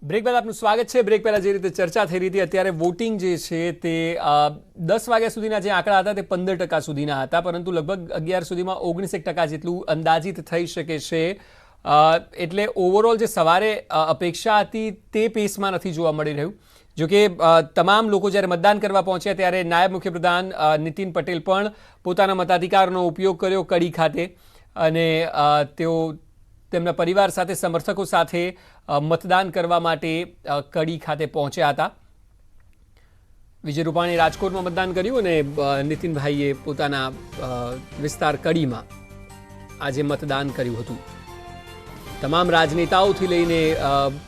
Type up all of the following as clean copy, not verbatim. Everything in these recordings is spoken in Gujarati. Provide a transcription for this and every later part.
બ્રેક બાદ આપનું સ્વાગત છે। બ્રેક પહેલા જે રીતે ચર્ચા થઈ રહી હતી, અત્યારે વોટિંગ જે છે તે 10 વાગ્યા સુધીના જે આંકડા હતા તે 15% સુધીના હતા, પરંતુ લગભગ 11 સુધીમાં 19% જેટલું અંદાજિત થઈ શકે છે। એટલે ઓવરઓલ જે સવારે અપેક્ષા હતી તે પેસમાં નથી જોવા મળી રહ્યું। જો કે તમામ લોકો જ્યારે મતદાન કરવા પહોંચ્યા ત્યારે નાયબ મુખ્યપ્રધાન નીતિન પટેલ પણ પોતાના મતાધિકારનો ઉપયોગ કર્યો કડી ખાતે, અને તેઓ તેમના પરિવાર સાથે સમર્થકો સાથે મતદાન કરવા માટે કડી ખાતે પહોંચ્યા હતા। વિજય રૂપાણીએ રાજકોટમાં મતદાન કર્યું અને નીતિનભાઈએ પોતાના વિસ્તાર કડીમાં આજે મતદાન કર્યું હતું। તમામ રાજનેતાઓથી લઈને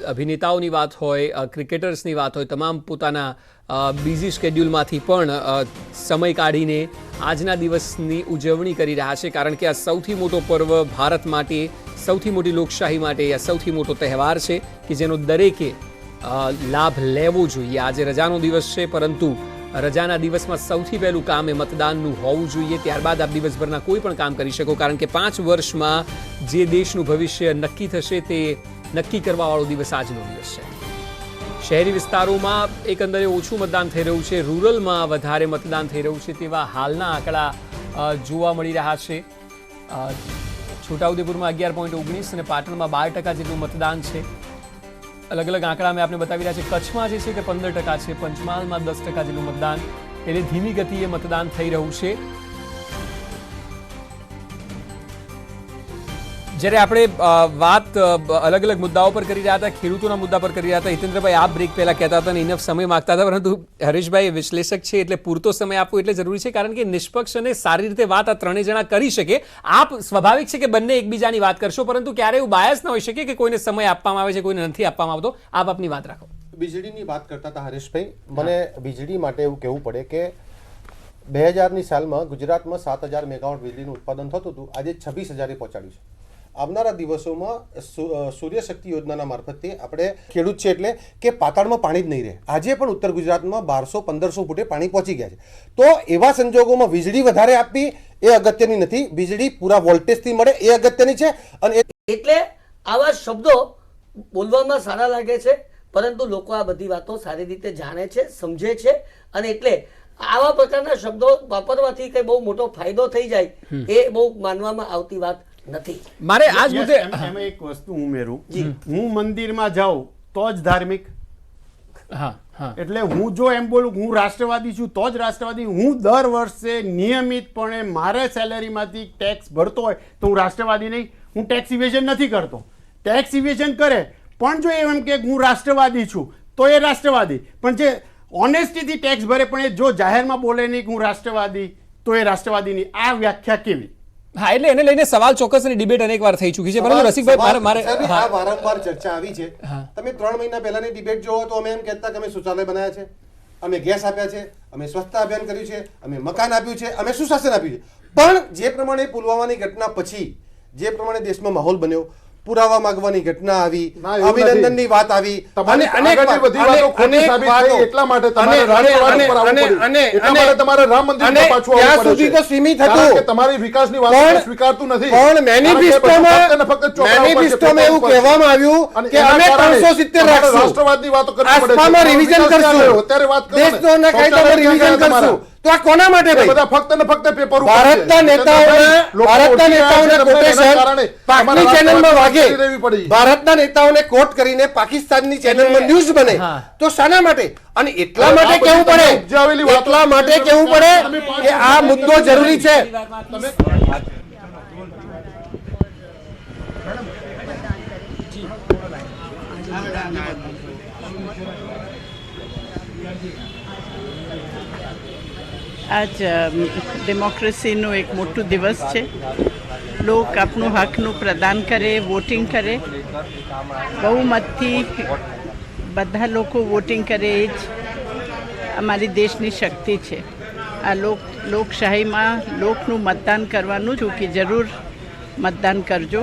અભિનેતાઓની વાત હોય, ક્રિકેટર્સની વાત હોય, તમામ પોતાના બિઝી શેડ્યુલમાંથી પણ સમય કાઢીને આજના દિવસની ઉજવણી કરી રહ્યા છે, કારણ કે આ સૌથી મોટો પર્વ ભારત માટે, સૌથી મોટી લોકશાહી માટે આ સૌથી મોટો તહેવાર છે કે જેનો દરેકે લાભ લેવો જોઈએ। આજે રજાનો દિવસ છે, પરંતુ રજાના દિવસમાં સૌથી પહેલું કામ એ મતદાનનું હોવું જોઈએ। ત્યારબાદ આપ દિવસભરના કોઈ પણ કામ કરી શકો, કારણ કે 5 વર્ષમાં જે દેશનું ભવિષ્ય નક્કી થશે તે નક્કી કરવાવાળો દિવસ આજનો દિવસ છે। શહેરી વિસ્તારોમાં એકંદરે ઓછું મતદાન થઈ રહ્યું છે, રૂરલમાં વધારે મતદાન થઈ રહ્યું છે તેવા હાલના આંકડા જોવા મળી રહ્યા છે। છોટાઉદેપુરમાં 11.19 અને પાટણમાં 12% જેટલું મતદાન છે। અલગ અલગ આંકડા મેં આપને બતાવી રહ્યા છે। કચ્છમાં જે છે તે 15% છે, પંચમહાલમાં 10% જેટલું મતદાન, એટલે ધીમી ગતિએ મતદાન થઈ રહ્યું છે। જ્યારે આપણે વાત અલગ અલગ મુદ્દાઓ પર કરી રહ્યા હતા, ખેડૂતોના મુદ્દા પર કરી રહ્યા હતા, હિતેન્દ્રભાઈ આપ બ્રેક પહેલા કહેતા હતા અને ઇનફ સમય માંગતા હતા, પરંતુ હરીશભાઈ વિશ્લેષક છે એટલે પૂરતો સમય આપવો એટલે જરૂરી છે, કારણ કે નિષ્પક્ષ અને સારી રીતે વાત આ ત્રણેય જણા કરી શકે। આપ સ્વાભાવિક છે કે બંને એકબીજાની વાત કરશો, પરંતુ ક્યારેય એવું બાયસ ન હોઈ શકે કે કોઈને સમય આપવામાં આવે છે, કોઈને નથી આપવામાં આવતો। આપ આપની વાત રાખો। વીજળીની વાત કરતા હતા હરીશભાઈ, મને વીજળી માટે એવું કહેવું પડે કે 2000ની સાલમાં ગુજરાતમાં 7000 મેગાવોટ વીજળીનું ઉત્પાદન થતું હતું, આજે 26000એ પહોંચાડ્યું છે। આવનારા દિવસોમાં સૂર્યશક્તિ યોજનાના મારફતથી આપણે ખેડૂત છે એટલે કે પાતાળમાં પાણી જ નહીં રહે। આજે પણ ઉત્તર ગુજરાતમાં 1200-1500 ફૂટે પાણી પહોંચી ગયા છે, તો એવા સંજોગોમાં વીજળી વધારે આપવી એ અગત્યની નથી, વીજળી પૂરા વોલ્ટેજથી મળે એ અગત્યની છે। અને એટલે આવા શબ્દો બોલવામાં સારા લાગે છે, પરંતુ લોકો આ બધી વાતો સારી રીતે જાણે છે, સમજે છે, અને એટલે આવા પ્રકારના શબ્દો વાપરવાથી કઈ બહુ મોટો ફાયદો થઈ જાય એ બહુ માનવામાં આવતી વાત નથી। મારે આજ મુદ્દે એમાં એક વસ્તુ ઉમેરું, હું મંદિરમાં જાઉં તો જ ધાર્મિક, એટલે હું જો એમ બોલું હું રાષ્ટ્રવાદી છું તો જ રાષ્ટ્રવાદી। હું દર વર્ષે નિયમિતપણે મારે સેલેરીમાંથી ટેક્સ ભરતો હોય તો હું રાષ્ટ્રવાદી નહીં, હું ટેક્સ ઇવેઝન નથી કરતો। ટેક્સ ઇવેઝન કરે પણ જો એમ કે હું રાષ્ટ્રવાદી છું તો એ રાષ્ટ્રવાદી, પણ જે ઓનેસ્ટીથી ટેક્સ ભરે પણ એ જો જાહેરમાં બોલે નહીં કે હું રાષ્ટ્રવાદી તો એ રાષ્ટ્રવાદી નહીં। આ વ્યાખ્યા કેવી? હા, એટલે એને લઈને સવાલ ચોક્કસ અને ડિબેટ અનેકવાર થઈ ચૂકી છે, પરંતુ રસિકભાઈ મારે આ વારંવાર ચર્ચા આવી છે। તમે 3 મહિના પહેલાની ડિબેટ જોવો તો અમે એમ કહેતા કે અમે શૌચાલય બનાવ્યા છે, અમે ગેસ આપ્યા છે, અમે સ્વચ્છતા અભિયાન કર્યું છે, અમે મકાન આપ્યું છે, અમે સુશાસન આપ્યું છે, પણ જે પ્રમાણે પુલવામાની ઘટના પછી જે પ્રમાણે દેશમાં માહોલ બન્યો, પુરાવા માંગવાની ઘટના આવી, અભિનંદનની વાત આવી, અને અનેક બધી વાતો ખોટી સાબિત થઈ, એટલા માટે તમારે રાષ્ટ્રવાદ પર આવવું પડ્યું, એટલા માટે તમારે રામ મંદિર પર પાછું આવવું પડ્યું છે। તો સીમિત હતું કે તમારી વિકાસની વાત સ્વીકારતું નથી, પણ મેનિફેસ્ટોમાં એવું કહેવામાં આવ્યું કે અમે 370 રાખશું, રાષ્ટ્રવાદની વાતો કરવી પડે, આસપામાં રિવિઝન કરશું, અત્યારે વાત કરો, દેશના કાયદામાં રિવિઝન કરશું, તો આ કોના માટે ભાઈ? બધા ફક્ત ને ફક્ત પેપર ઉપર ભારતના નેતાઓને કોટેશન પાકની ચેનલમાં વાગે, ભારતના નેતાઓને કોટ કરીને પાકિસ્તાનની ચેનલમાં ન્યૂઝ બને, તો શાના માટે? અને એટલા માટે કહેવું પડે, એટલા માટે કહેવું પડે કે આ મુદ્દો જરૂરી છે। આજ ડેમોક્રેસીનું એક મોટું દિવસ છે। લોક આપનું હકનું પ્રદાન કરે, વોટિંગ કરે, બહુમતથી બધા લોકો વોટિંગ કરે એ જ અમારી દેશની શક્તિ છે। આ લોકશાહીમાં લોકનું મતદાન કરવાનું છું કે જરૂર મતદાન કરજો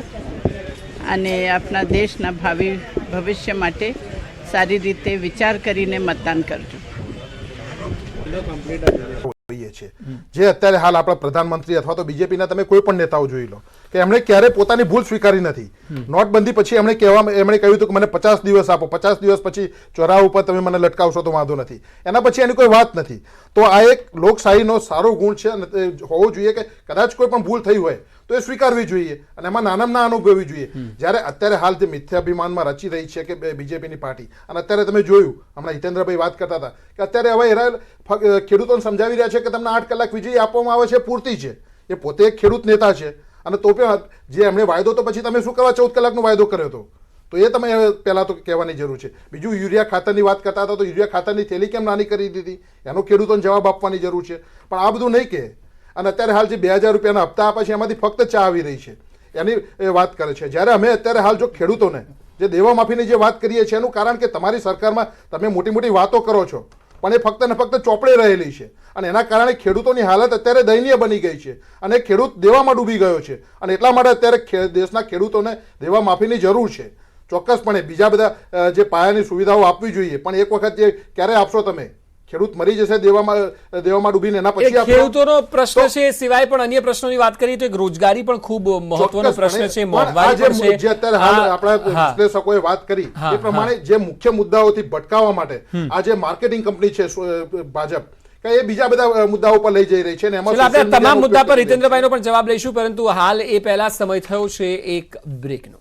અને આપણા દેશના ભવિષ્ય માટે સારી રીતે વિચાર કરીને મતદાન કરજો। છે. જે અત્યારે હાલ આપણા પ્રધાનમંત્રી અથવા તો બીજેપીના તમે કોઈ પણ નેતાઓ જોઈ લો કે એમણે ક્યારે પોતાની ભૂલ સ્વીકારી નથી. નોટબંધી પછી એમણે કહ્યું હતું કે મને 50 દિવસ આપો, 50 દિવસ પછી ચોરાહ ઉપર તમે મને લટકાવશો તો વાંધો નથી. એના પછી એની કોઈ વાત નથી. તો આ એક લોકશાહીનો સારો ગુણ છે અને તે હોવો જોઈએ કે કદાચ કોઈ પણ ભૂલ થઈ હોય તો એ સ્વીકારવી જોઈએ અને એમાં નાનામાં ના અનુભવવી જોઈએ. જ્યારે અત્યારે હાલ જે મિથ્યાભિમાનમાં રચી રહી છે કે બીજેપીની પાર્ટી, અને અત્યારે તમે જોયું હમણાં હિતેન્દ્રભાઈ વાત કરતા હતા કે અત્યારે હવે ખેડૂતોને સમજાવી રહ્યા છે કે તમને 8 કલાક વીજળી આપવામાં આવે છે પૂરતી છે. એ પોતે એક ખેડૂત નેતા છે અને તો પણ જે એમણે વાયદો, તો પછી તમે શું કરવા 14 કલાકનો વાયદો કર્યો હતો? તો એ તમે પહેલાં તો કહેવાની જરૂર છે. બીજું યુરિયા ખાતરની વાત કરતા હતા તો યુરિયા ખાતરની થેલી કેમ નાની કરી દીધી, એનો ખેડૂતોને જવાબ આપવાની જરૂર છે. પણ આ બધું નહીં કહે. અને અત્યારે હાલ જે 2000 રૂપિયાના હપ્તા આપે છે એમાંથી ફક્ત ચા આવી રહી છે એની વાત કરે છે. જ્યારે અમે અત્યારે હાલ જો ખેડૂતોને જે દેવા માફીની જે વાત કરીએ છીએ એનું કારણ કે તમારી સરકારમાં તમે મોટી મોટી વાતો કરો છો પણ એ ફક્ત ને ફક્ત ચોપડે રહેલી છે અને એના કારણે ખેડૂતોની હાલત અત્યારે દયનીય બની ગઈ છે અને ખેડૂત દેવામાં ડૂબી ગયો છે. અને એટલા માટે અત્યારે દેશના ખેડૂતોને દેવા માફીની જરૂર છે. ચોક્કસપણે બીજા બધા જે પાયાની સુવિધાઓ આપવી જોઈએ, પણ એક વખત જે ક્યારે આપશો તમે? ખેડૂત મરી જશે દેવામાં ડૂબીને, એના પછી ખેડૂતોનો પ્રશ્ન છે. સિવાય પણ અન્ય પ્રશ્નોની વાત કરીએ તો એક રોજગારી પણ ખૂબ મહત્વનો પ્રશ્ન છે, મોંઘવારી પણ છે. જે અત્યારે હાલ આપણા વિશ્લેષકોએ વાત કરી એ પ્રમાણે જે મુખ્ય મુદ્દાઓથી ભટકાવવા માટે આ જે માર્કેટિંગ કંપની છે ભાજપ, એ બીજા બધા મુદ્દાઓ પર લઈ જઈ રહી છે. આપણે તમામ મુદ્દા પર હિતેન્દ્રભાઈનો પણ જવાબ લઈશું, પરંતુ હાલ એ પહેલા સમય થયો છે એક બ્રેકનો.